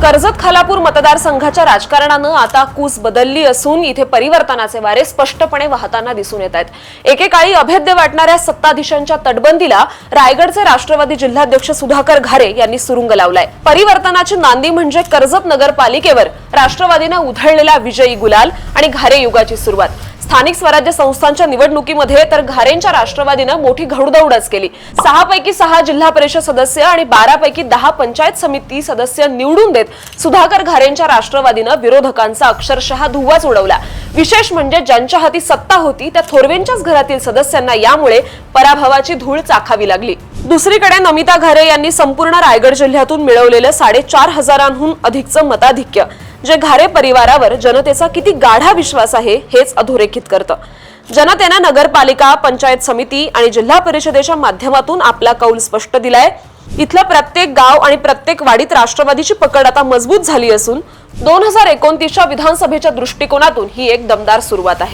कर्जत खालापूर मतदारसंघाच्या राजकारणानं आता कूस बदलली असून इथे परिवर्तनाचे वारे स्पष्टपणे वाहताना दिसून येत आहेत। एकेकाळी अभेद्य वाटणाऱ्या सत्ताधीशांच्या तटबंदीला रायगडचे राष्ट्रवादी जिल्हाध्यक्ष सुधाकर घारे यांनी सुरुंग लावलाय। परिवर्तनाची नांदी म्हणजे कर्जत नगरपालिकेवर राष्ट्रवादीने उधळलेला विजयी गुलाल आणि घारे युगाची सुरुवात। स्थानिक स्वराज्य संस्थांच्या निवडणुकीमध्ये तर घारेंच्या राष्ट्रवादीने मोठी घोडदौडच केली। 6 पैकी 6 जिल्हा परिषद सदस्य आणि 12 पैकी 10 पंचायत समिती सदस्य निवडून देत सुधाकर घारेंच्या राष्ट्रवादीने विरोधकांचा अक्षरशः धुव्वाच उडवला। विशेष म्हणजे ज्यांच्या हाती सत्ता होती त्या थोरवेंच्याच घरातील सदस्यांना यामुळे पराभवाची धूळ चाखावी लागली। दुसरीकडे नमिता घारे यांनी संपूर्ण रायगड जिल्ह्यातून मिळवलेले 4,500हून अधिकचं मताधिक्य जे घारे परिवारावर जनतेचा किती गाढा विश्वास आहे हेच अधोरेखित करतं। जनतेने नगरपालिका, पंचायत समिती आणि जिल्हा परिषदेच्या माध्यमातून आपला कौल स्पष्ट दिलाय। इथलं प्रत्येक गाव आणि प्रत्येक वाडीत राष्ट्रवादीची पकड आता मजबूत झाली असून 2029च्या विधानसभेच्या दृष्टिकोनातून ही एक दमदार सुरुवात आहे।